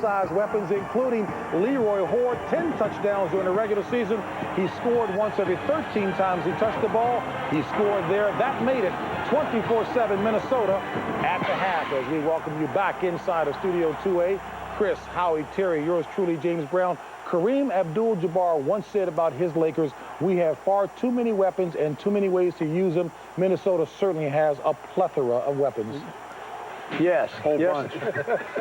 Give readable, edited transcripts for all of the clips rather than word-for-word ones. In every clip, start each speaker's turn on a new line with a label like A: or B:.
A: size weapons, including Leroy Hoare, 10 touchdowns during the regular season. He scored once every 13 times he touched the ball. He scored there. That made it 24-7 Minnesota at the half. As we welcome you back inside of Studio 2A, Cris, Howie, Terry, yours truly, James Brown. Kareem Abdul-Jabbar once said about his Lakers, we have far too many weapons and too many ways to use them. Minnesota certainly has a plethora of weapons.
B: Yes,
A: Bunch.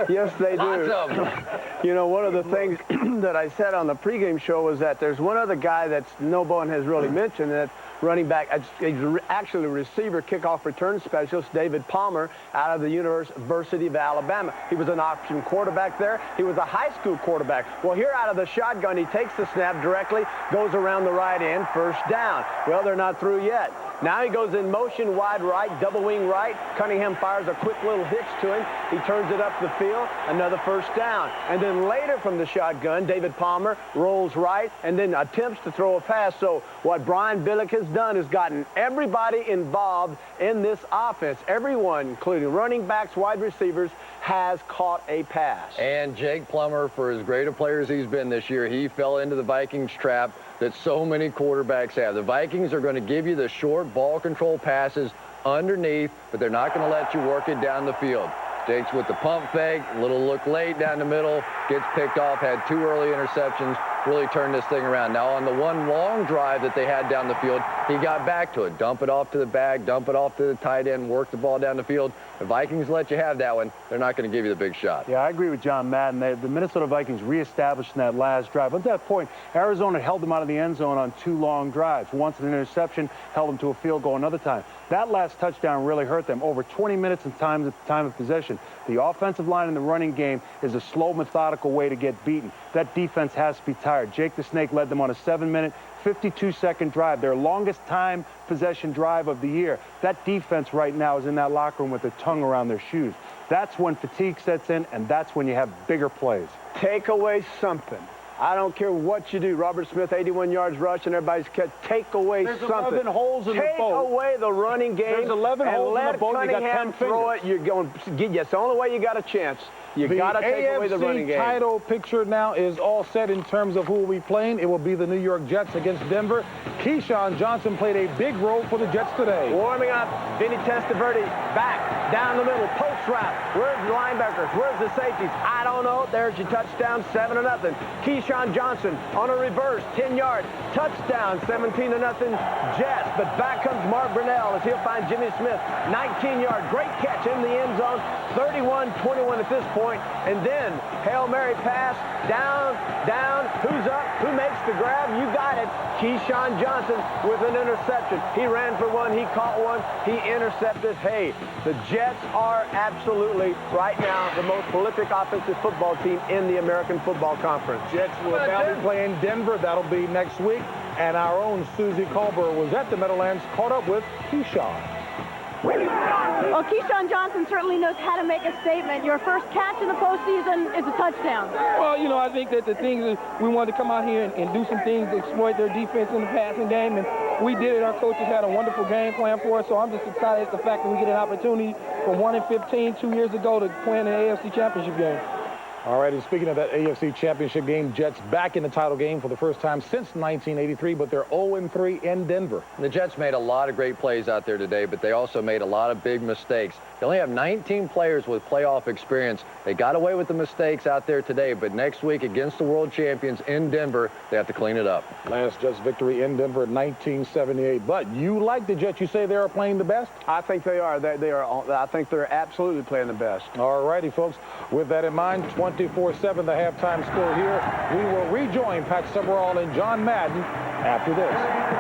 B: yes, they do.
C: Lots of them.
B: You know, one of the things that I said on the pregame show was that there's one other guy that's no one has really mentioned, and that's running back. He's actually a receiver, kickoff return specialist, David Palmer, out of the University of Alabama. He was an option quarterback there. He was a high school quarterback. Well, here out of the shotgun, he takes the snap directly, goes around the right end, first down. Well, they're not through yet. Now he goes in motion, wide right, double wing right. Cunningham fires a quick little hitch to him. He turns it up the field, another first down. And then later from the shotgun, David Palmer rolls right and then attempts to throw a pass. So what Brian Billick has done is gotten everybody involved in this offense. Everyone, including running backs, wide receivers, has caught a pass.
C: And Jake Plummer, for as great a player as he's been this year, he fell into the Vikings trap that so many quarterbacks have. The Vikings are going to give you the short ball control passes underneath, but they're not going to let you work it down the field. Jake's with the pump fake, little look late down the middle, gets picked off, had 2 early interceptions, really turned this thing around. Now on the one long drive that they had down the field, he got back to it. Dump it off to the back, dump it off to the tight end, work the ball down the field. The Vikings let you have that one. They're not going to give you the big shot.
D: Yeah, I agree with John Madden. The Minnesota Vikings reestablished in that last drive. At that point, Arizona held them out of the end zone on 2 long drives. Once an interception, held them to a field goal another time. That last touchdown really hurt them. Over 20 minutes in time of possession. The offensive line in the running game is a slow, methodical way to get beaten. That defense has to be tired. Jake the Snake led them on a 7-minute, 52-second drive, their longest time possession drive of the year. That defense right now is in that locker room with their tongue around their shoes. That's when fatigue sets in, and that's when you have bigger plays.
B: Take away something. I don't care what you do. Robert Smith, 81 yards rush, and everybody's catch. Take away
A: There's
B: something.
A: 11 holes in the boat.
B: Take away the running game.
A: There's 11
B: and
A: holes in
B: let
A: the boat. You got 10
B: Cunningham throw it. You're going to get you. It's the only way you got a chance. You got to take away the running
A: AFC
B: game.
A: title picture now is all set in terms of who will be playing. It will be the New York Jets against Denver. Keyshawn Johnson played a big role for the Jets today.
B: Warming up, Vinny Testaverde back, down the middle, post route. Where's the linebackers? Where's the safeties? I don't know. There's your touchdown, 7-0. Keyshawn Johnson on a reverse, 10-yard touchdown, 17-0 Jets. But back comes Mark Brunell as he'll find Jimmy Smith, 19-yard, great catch in the end zone, 31-21 at this point. And then Hail Mary pass, down, who's up, who makes the grab? You got it. Keyshawn Johnson with an interception. He ran for one, he caught one, he intercepted. Hey, the Jets are absolutely, right now, the most prolific offensive football team in the American Football Conference.
A: Jets will now be playing Denver. That'll be next week. And our own Susie Colbert was at the Meadowlands, caught up with Keyshawn.
E: Well, Keyshawn Johnson certainly knows how to make a statement. Your first catch in the postseason is a touchdown.
F: Well, you know, I think that the things that we wanted to come out here and do some things to exploit their defense in the passing game, and we did it. Our coaches had a wonderful game plan for us, so I'm just excited at the fact that we get an opportunity from 1-15 2 years ago to play in the AFC Championship game.
A: All right, and speaking of that AFC Championship game, Jets back in the title game for the first time since 1983, but they're 0-3 in Denver.
C: The Jets made a lot of great plays out there today, but they also made a lot of big mistakes. They only have 19 players with playoff experience. They got away with the mistakes out there today, but next week against the world champions in Denver, they have to clean it up.
A: Last Jets victory in Denver in 1978. But you like the Jets. You say they are playing the best?
B: I think they are. They are. I think they're absolutely playing the best.
A: All righty, folks. With that in mind, 24-7 the halftime score here. We will rejoin Pat Summerall and John Madden after this.